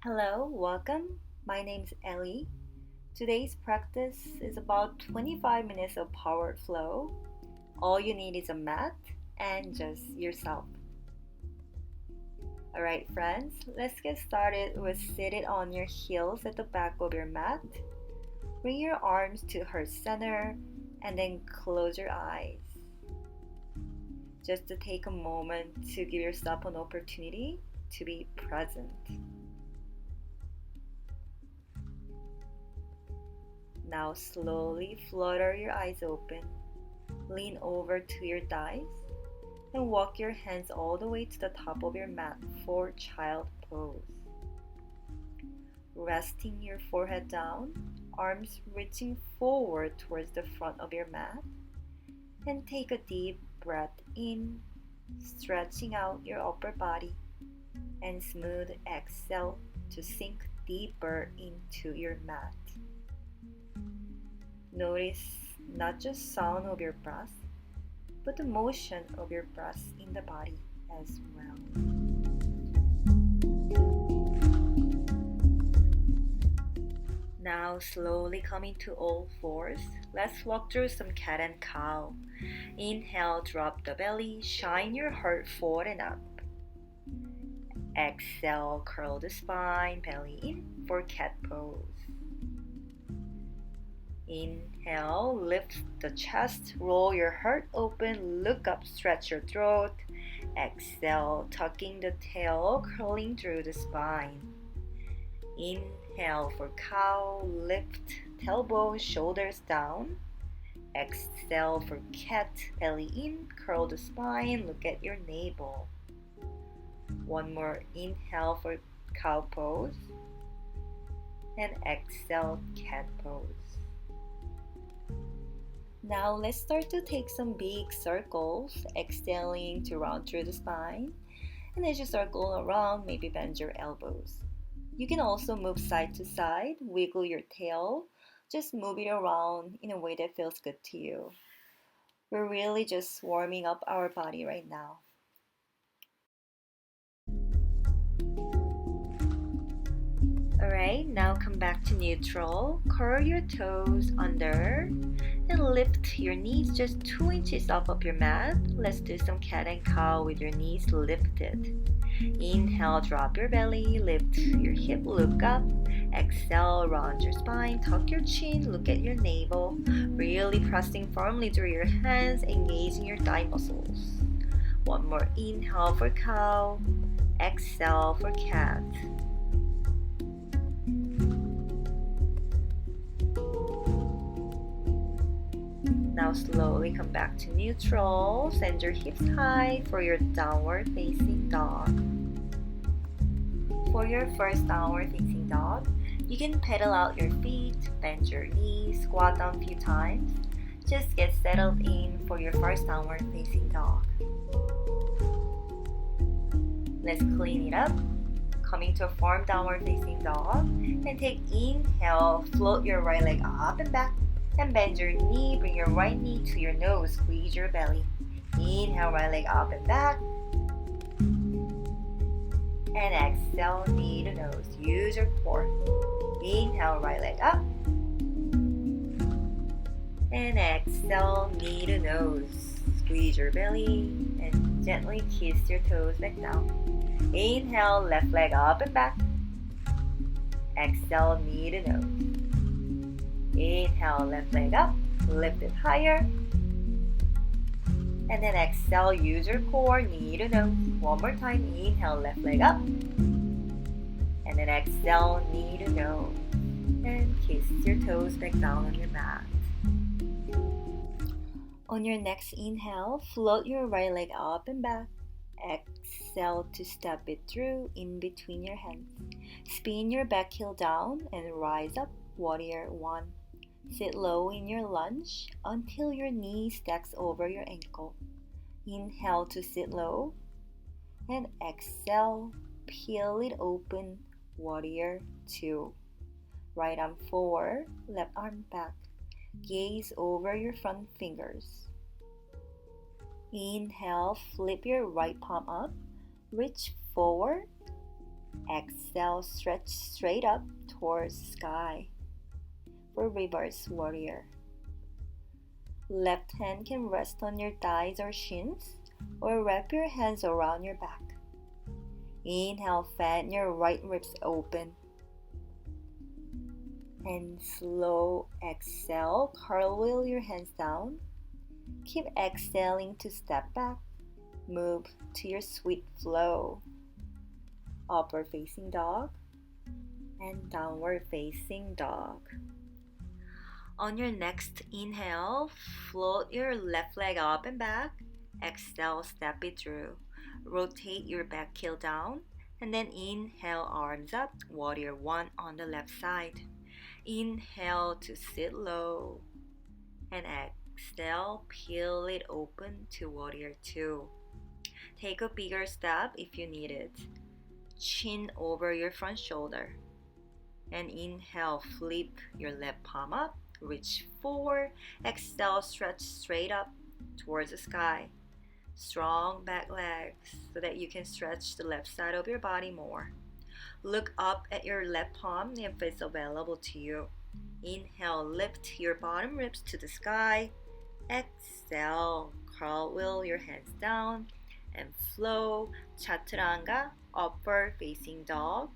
Hello, welcome. My name's Ellie. Today's practice is about 25 minutes of power flow. All you need is a mat and just yourself. Alright, friends, let's get started with seated on your heels at the back of your mat. Bring your arms to heart center and then close your eyes. Just to take a moment to give yourself an opportunity to be present. Now slowly flutter your eyes open, lean over to your thighs, and walk your hands all the way to the top of your mat for child pose. Resting your forehead down, arms reaching forward towards the front of your mat, and take a deep breath in, stretching out your upper body, and smooth exhale to sink deeper into your mat. Notice not just sound of your breath, but the motion of your breath in the body as well. Now slowly coming to all fours, let's walk through some cat and cow. Inhale, drop the belly, shine your heart forward and up. Exhale, curl the spine, belly in for cat pose. Inhale, lift the chest, roll your heart open, look up, stretch your throat. Exhale, tucking the tail, curling through the spine. Inhale for cow, lift tailbone, shoulders down. Exhale for cat, belly in, curl the spine, look at your navel. One more inhale for cow pose. And exhale, cat pose. Now let's start to take some big circles, exhaling to round through the spine. And as you circle around, maybe bend your elbows. You can also move side to side, wiggle your tail, just move it around in a way that feels good to you. We're really just warming up our body right now. Alright, now come back to neutral. Curl your toes under and lift your knees just 2 inches off of your mat. Let's do some cat and cow with your knees lifted. Inhale, drop your belly, lift your hip, look up. Exhale, round your spine, tuck your chin, look at your navel. Really pressing firmly through your hands, engaging your thigh muscles. One more inhale for cow, exhale for cat. Now slowly come back to neutral. Send your hips high for your downward facing dog. For your first downward facing dog, you can pedal out your feet, bend your knees, squat down a few times. Just get settled in for your first downward facing dog. Let's clean it up. Coming to a firm downward facing dog, and take inhale, float your right leg up and back. And bend your knee, bring your right knee to your nose, squeeze your belly. Inhale, right leg up and back. And exhale, knee to nose. Use your core. Inhale, right leg up. And exhale, knee to nose. Squeeze your belly and gently kiss your toes back down. Inhale, left leg up and back. Exhale, knee to nose. Inhale, left leg up, lift it higher. And then exhale, use your core, knee to nose. One more time, inhale, left leg up. And then exhale, knee to nose. And kiss your toes back down on your mat. On your next inhale, float your right leg up and back. Exhale to step it through in between your hands. Spin your back heel down and rise up, warrior one. Sit low in your lunge until your knee stacks over your ankle. Inhale to sit low and exhale, peel it open, warrior two. Right arm forward, left arm back. Gaze over your front fingers. Inhale, flip your right palm up, reach forward Exhale, stretch straight up towards sky for reverse warrior. Left hand can rest on your thighs or shins, or wrap your hands around your back. Inhale, fan your right ribs open. And slow exhale, cartwheel your hands down. Keep exhaling to step back. Move to your sweet flow. Upward facing dog and downward facing dog. On your next inhale, float your left leg up and back. Exhale, step it through. Rotate your back heel down. And then inhale, arms up, warrior one on the left side. Inhale to sit low. And exhale, peel it open to warrior two. Take a bigger step if you need it. Chin over your front shoulder. And inhale, flip your left palm up. Reach forward. Exhale, stretch straight up towards the sky. Strong back legs so that you can stretch the left side of your body more. Look up at your left palm if it's available to you. Inhale, lift your bottom ribs to the sky. Exhale, cartwheel your hands down and flow. Chaturanga, upward facing dog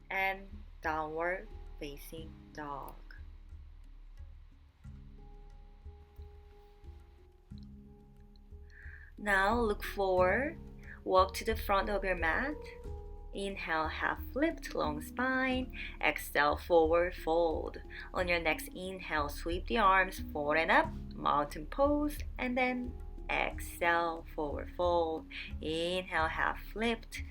and downward facing dog. Now look forward, walk to the front of your mat. Inhale, half lift, long spine. Exhale, forward fold. On your next inhale, sweep the arms forward and up, mountain pose, and then exhale, forward fold. Inhale, half lift.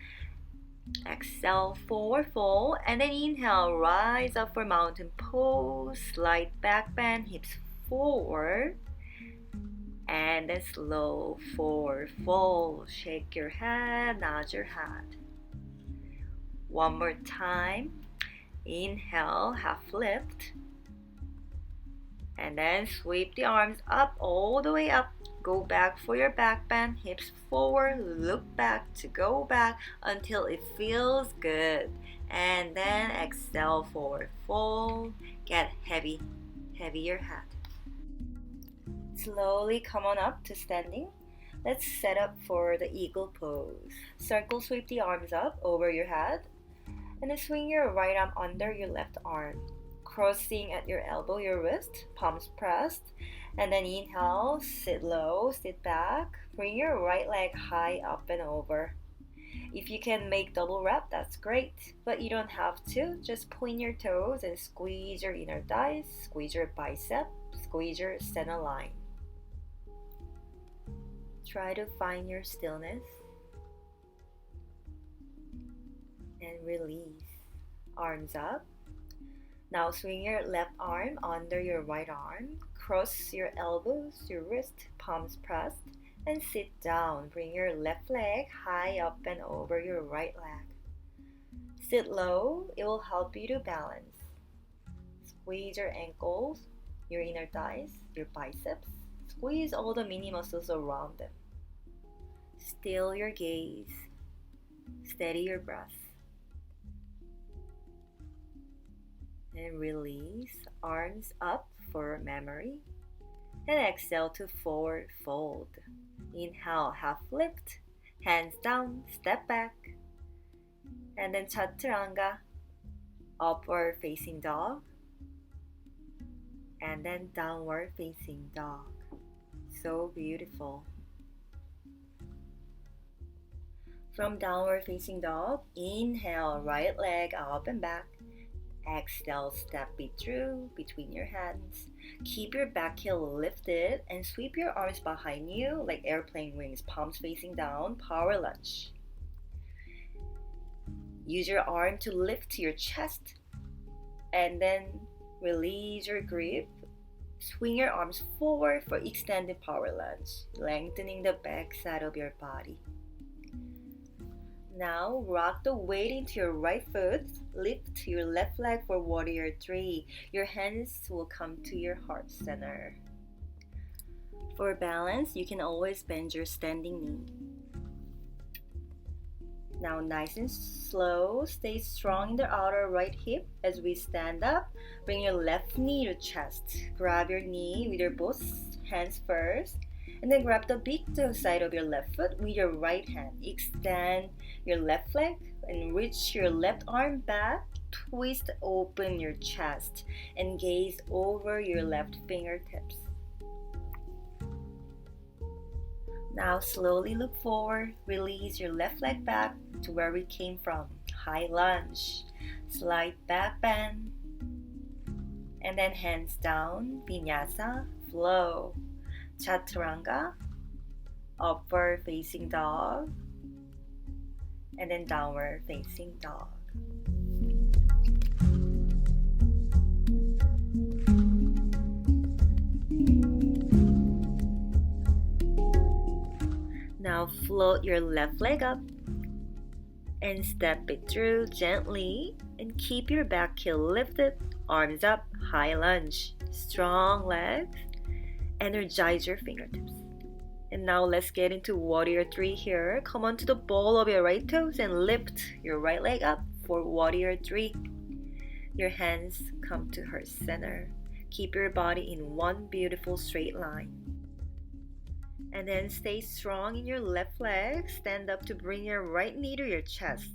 Exhale, forward fold, and then inhale, rise up for mountain pose. Slight back bend, hips forward. And then slow forward fold. Shake your head, nod your head. One more time. Inhale, half lift. And then sweep the arms up, all the way up. Go back for your back bend, hips forward, look back to go back until it feels good. And then exhale, forward fold. Get heavy, heavier head. Slowly come on up to standing. Let's set up for the eagle pose. Circle sweep the arms up over your head. And then swing your right arm under your left arm. Crossing at your elbow, your wrist, palms pressed. And then inhale, sit low, sit back. Bring your right leg high up and over. If you can make double wrap, that's great. But you don't have to. Just point your toes and squeeze your inner thighs, squeeze your bicep, squeeze your center line. Try to find your stillness and release. Arms up. Now swing your left arm under your right arm. Cross your elbows, your wrist, palms pressed, and sit down. Bring your left leg high up and over your right leg. Sit low. It will help you to balance. Squeeze your ankles, your inner thighs, your biceps. Squeeze all the mini muscles around them. Still your gaze. Steady your breath. And release. Arms up for memory. And exhale to forward fold. Inhale, half lift. Hands down, step back. And then chaturanga. Upward facing dog. And then downward facing dog. So beautiful. From downward facing dog, inhale, right leg up and back. Exhale, step it through between your hands. Keep your back heel lifted and sweep your arms behind you like airplane wings, palms facing down, power lunge. Use your arm to lift to your chest and then release your grip. Swing your arms forward for extended power lunge, lengthening the back side of your body. Now rock the weight into your right foot. Lift your left leg for warrior three. Your hands will come to your heart center. For balance, you can always bend your standing knee. Now nice and slow, stay strong in the outer right hip as we stand up. Bring your left knee to chest. Grab your knee with your both hands first. And then grab the big toe side of your left foot with your right hand. Extend your left leg and reach your left arm back. Twist open your chest and gaze over your left fingertips. Now slowly look forward, release your left leg back to where we came from. High lunge, slight back bend, and then hands down, Vinyasa, flow. Chaturanga, upward facing dog, and then downward facing dog. Now float your left leg up and step it through gently and keep your back heel lifted, arms up, high lunge, strong legs, energize your fingertips. And now let's get into warrior 3 here. Come onto the ball of your right toes and lift your right leg up for warrior 3. Your hands come to heart center. Keep your body in one beautiful straight line. And then stay strong in your left leg. Stand up to bring your right knee to your chest.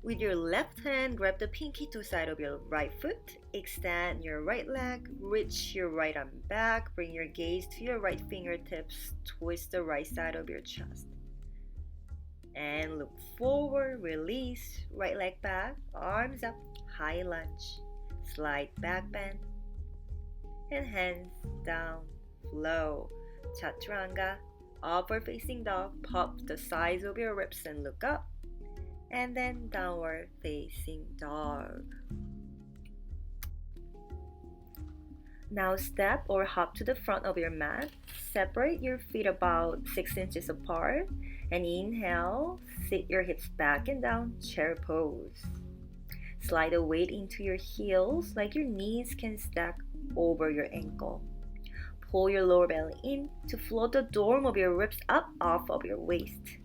With your left hand, grab the pinky toe side of your right foot. Extend your right leg. Reach your right arm back. Bring your gaze to your right fingertips. Twist the right side of your chest. And look forward. Release. Right leg back. Arms up. High lunge. Slight back bend. And hands down. Flow. Chaturanga, upward facing dog, pop the sides of your ribs and look up, and then downward facing dog. Now step or hop to the front of your mat, separate your feet about 6 inches apart, and inhale, sit your hips back and down, chair pose. Slide the weight into your heels like your knees can stack over your ankle. Pull your lower belly in to float the dome of your ribs up off of your waist.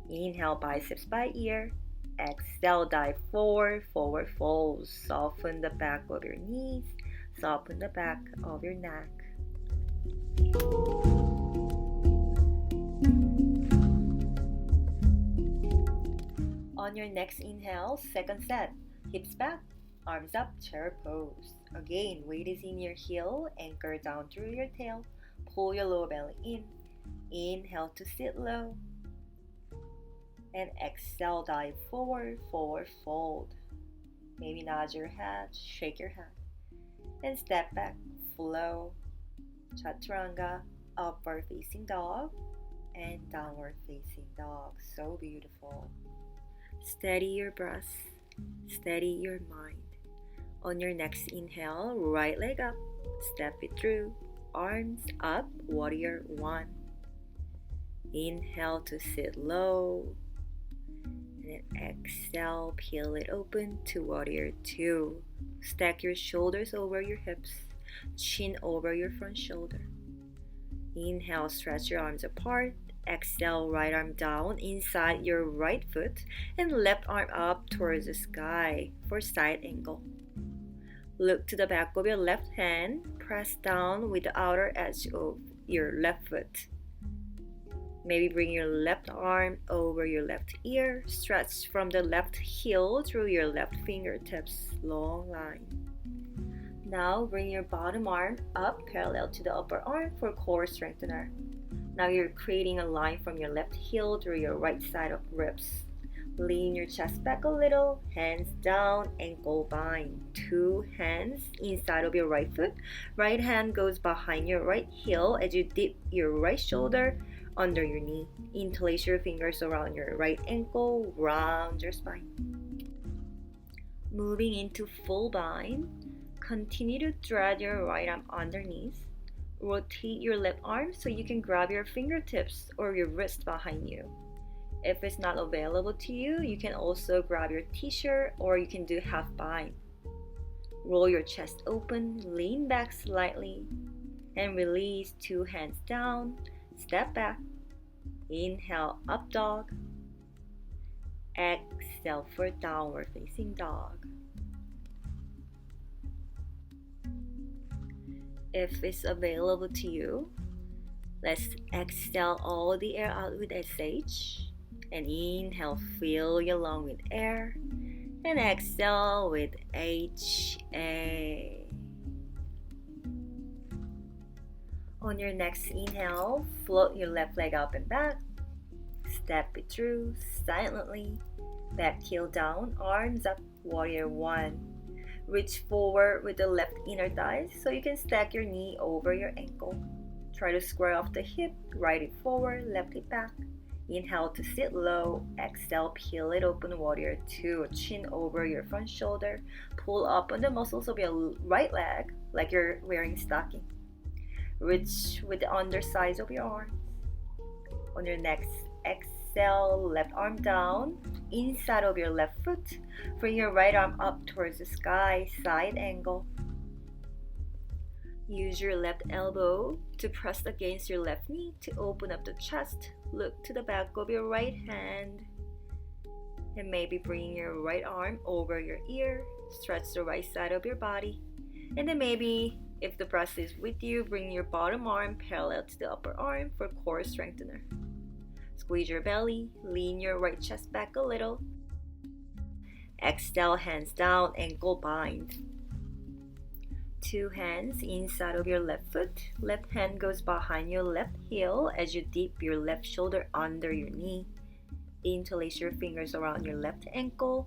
Inhale, biceps by ear. Exhale, dive forward, forward fold. Soften the back of your knees. Soften the back of your neck. On your next inhale, second set. Hips back, arms up, chair pose. Again, weight is in your heel, anchor down through your tail. Pull your lower belly in. Inhale to sit low. And exhale, dive forward, forward fold. Maybe nod your head, shake your head. And step back, flow. Chaturanga, upward facing dog. And downward facing dog. So beautiful. Steady your breath. Steady your mind. On your next inhale, right leg up, step it through, arms up, warrior 1. Inhale to sit low, and then exhale, peel it open to warrior 2. Stack your shoulders over your hips, chin over your front shoulder. Inhale, stretch your arms apart. Exhale, right arm down inside your right foot and left arm up towards the sky for side angle. Look to the back of your left hand. Press down with the outer edge of your left foot. Maybe bring your left arm over your left ear. Stretch from the left heel through your left fingertips. Long line. Now bring your bottom arm up parallel to the upper arm for core strengthener. Now you're creating a line from your left heel through your right side of ribs. Lean your chest back a little, hands down, ankle bind. 2 hands inside of your right foot. Right hand goes behind your right heel as you dip your right shoulder under your knee. Interlace your fingers around your right ankle, round your spine. Moving into full bind. Continue to thread your right arm underneath. Rotate your left arm so you can grab your fingertips or your wrist behind you. If it's not available to you, you can also grab your t-shirt or you can do half bind. Roll your chest open, lean back slightly, and release 2 hands down. Step back. Inhale, up dog. Exhale for downward facing dog. If it's available to you, let's exhale all the air out with SH. And inhale, fill your lung with air. And exhale with HA. On your next inhale, float your left leg up and back. Step it through silently. Back heel down, arms up, warrior one. Reach forward with the left inner thigh so you can stack your knee over your ankle. Try to square off the hip, right hip forward, left hip back. Inhale to sit low. Exhale, peel it open, warrior two. Chin over your front shoulder. Pull up on the muscles of your right leg like you're wearing stocking. Reach with the undersides of your arms. On your next exhale, left arm down, inside of your left foot. Bring your right arm up towards the sky, side angle. Use your left elbow to press against your left knee to open up the chest. Look to the back of your right hand. And maybe bring your right arm over your ear. Stretch the right side of your body. And then maybe, if the breath is with you, bring your bottom arm parallel to the upper arm for core strengthener. Squeeze your belly, lean your right chest back a little. Exhale, hands down, ankle bind. Two hands inside of your left foot. Left hand goes behind your left heel as you dip your left shoulder under your knee. Interlace your fingers around your left ankle.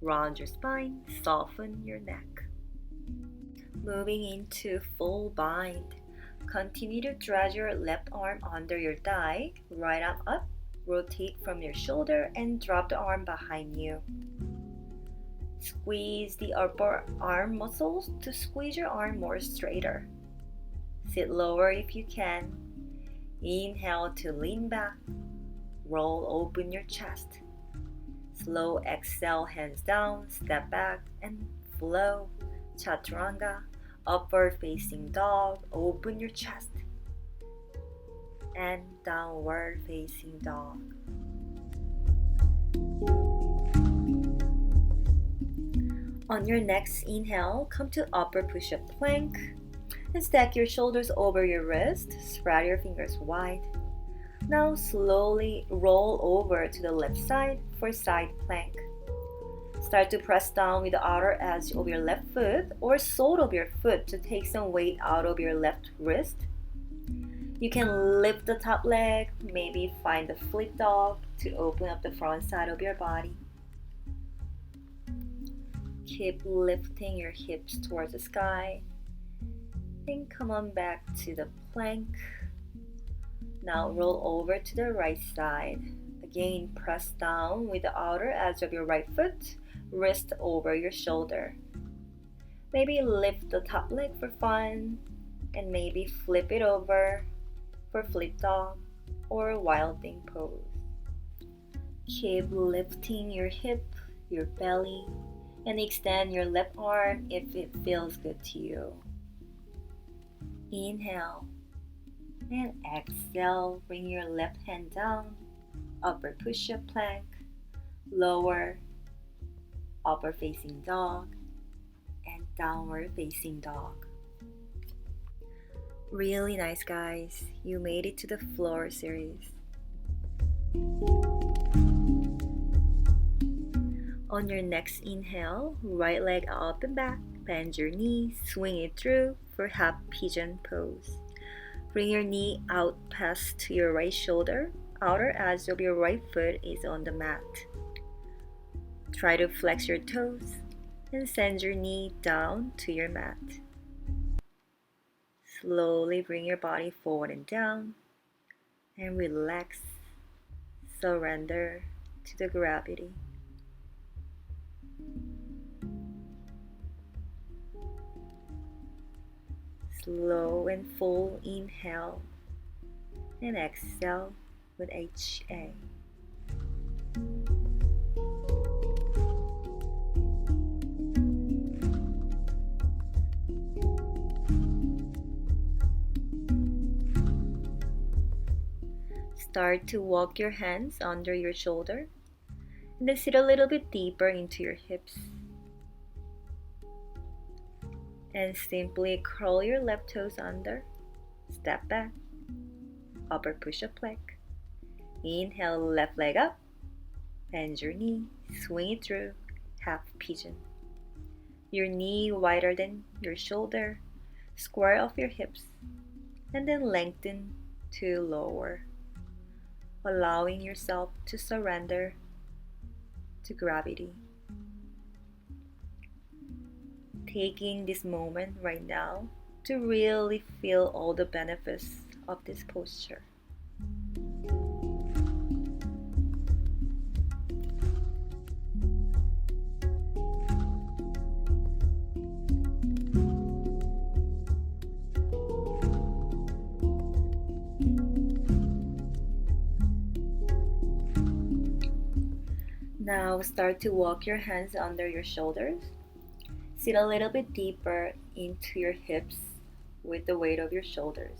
Round your spine, soften your neck. Moving into full bind. Continue to drag your left arm under your thigh, right arm up, rotate from your shoulder and drop the arm behind you. Squeeze the upper arm muscles to squeeze your arm more straighter. Sit lower if you can. Inhale to lean back. Roll open your chest. Slow exhale, hands down, step back and flow. Chaturanga, upward facing dog, open your chest. And downward facing dog. On your next inhale, come to upper push-up plank and stack your shoulders over your wrist. Spread your fingers wide. Now slowly roll over to the left side for side plank. Start to press down with the outer edge of your left foot or sole of your foot to take some weight out of your left wrist. You can lift the top leg, maybe find the flip dog to open up the front side of your body. Keep lifting your hips towards the sky. And come on back to the plank. Now roll over to the right side. Again, press down with the outer edge of your right foot, wrist over your shoulder. Maybe lift the top leg for fun, and maybe flip it over for flip dog or wild thing pose. Keep lifting your hip, your belly, and extend your left arm if it feels good to you. Inhale and exhale, bring your left hand down, upper push-up plank, lower, upper facing dog, and downward facing dog. Really nice, guys. You made it to the floor series. On your next inhale, right leg up and back, bend your knee, swing it through for half pigeon pose. Bring your knee out past your right shoulder, outer edge of your right foot is on the mat. Try to flex your toes and send your knee down to your mat. Slowly bring your body forward and down and relax. Surrender to the gravity. Slow and full inhale and exhale with HA. Start to walk your hands under your shoulder And then sit a little bit deeper into your hips. And simply curl your left toes under. Step back. Upper push-up plank. Inhale, left leg up. Bend your knee. Swing it through. Half pigeon. Your knee wider than your shoulder. Square off your hips. And then lengthen to lower. Allowing yourself to surrender to gravity. Taking this moment right now to really feel all the benefits of this posture. Now start to walk your hands under your shoulders. Sit a little bit deeper into your hips with the weight of your shoulders.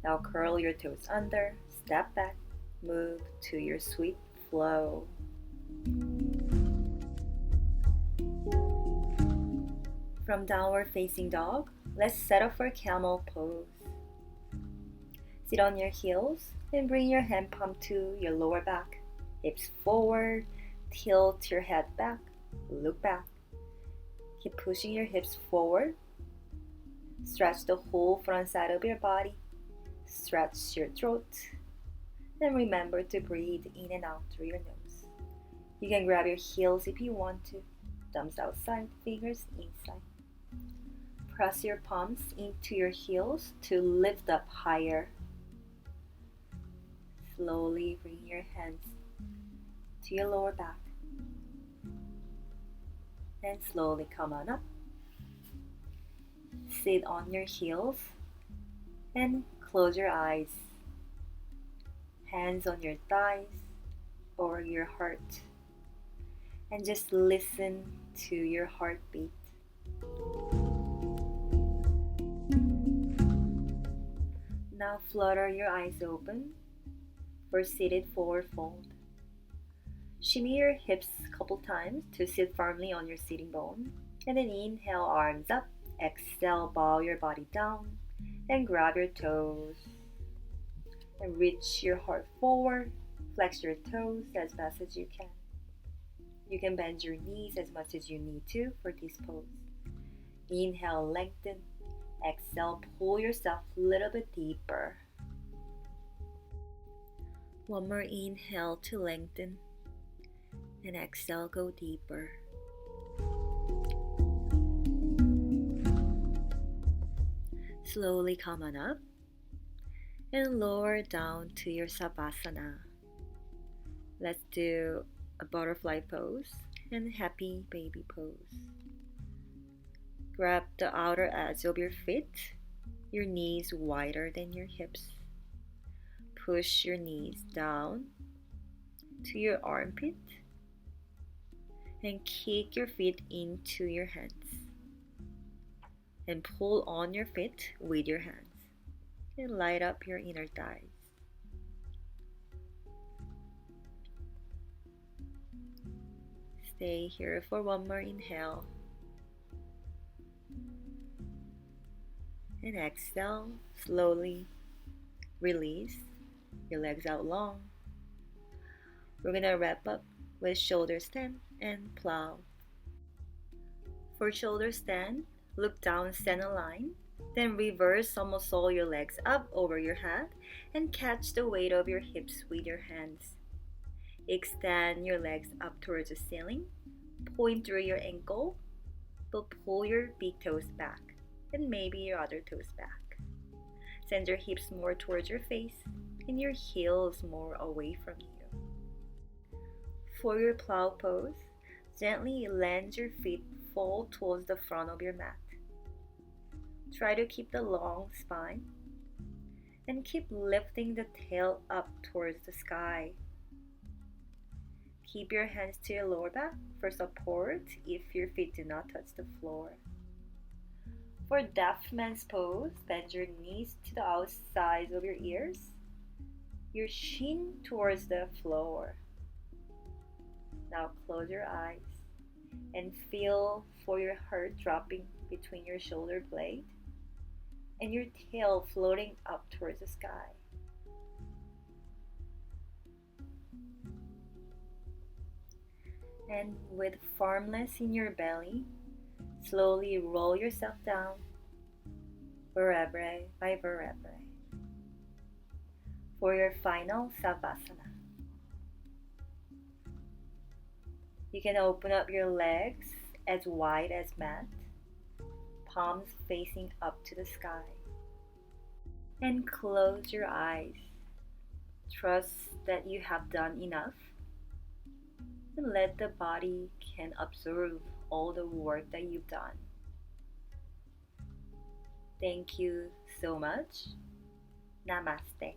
Now curl your toes under, step back, move to your sweet flow. From downward facing dog, let's set up for camel pose. Sit on your heels and bring your hand palm to your lower back. Hips forward, tilt your head back, look back. Keep pushing your hips forward. Stretch the whole front side of your body. Stretch your throat. Then remember to breathe in and out through your nose. You can grab your heels if you want to. Thumbs outside, fingers inside. Press your palms into your heels to lift up higher. Slowly bring your hands to your lower back. And slowly come on up. Sit on your heels and close your eyes. Hands on your thighs or your heart. And just listen to your heartbeat. Now flutter your eyes open for seated forward fold. Shimmy your hips a couple times to sit firmly on your sitting bone. And then inhale, arms up. Exhale, bow your body down. And grab your toes. And reach your heart forward. Flex your toes as fast as you can. You can bend your knees as much as you need to for this pose. Inhale, lengthen. Exhale, pull yourself a little bit deeper. One more inhale to lengthen. And exhale, go deeper. Slowly come on up. And lower down to your Savasana. Let's do a butterfly pose and happy baby pose. Grab the outer edge of your feet, your knees wider than your hips. Push your knees down to your armpit and kick your feet into your hands. And pull on your feet with your hands and light up your inner thighs. Stay here for one more inhale. And exhale, slowly release your legs out long. We're gonna wrap up with shoulder stand and plow. For shoulder stand, look down, center line. Then reverse somersault your legs up over your head and catch the weight of your hips with your hands. Extend your legs up towards the ceiling. Point through your ankle, but pull your big toes back and maybe your other toes back. Send your hips more towards your face and your heels more away from you. For your plow pose, gently land your feet fall towards the front of your mat. Try to keep the long spine and keep lifting the tail up towards the sky. Keep your hands to your lower back for support if your feet do not touch the floor. For deaf man's pose, bend your knees to the outside of your ears, your chin towards the floor. Now close your eyes and feel for your heart dropping between your shoulder blade and your tail floating up towards the sky. And with firmness in your belly, slowly roll yourself down, vertebrae by vertebrae, for your final Savasana. You can open up your legs as wide as mat, palms facing up to the sky. And close your eyes. Trust that you have done enough and let the body can absorb all the work that you've done. Thank you so much. Namaste.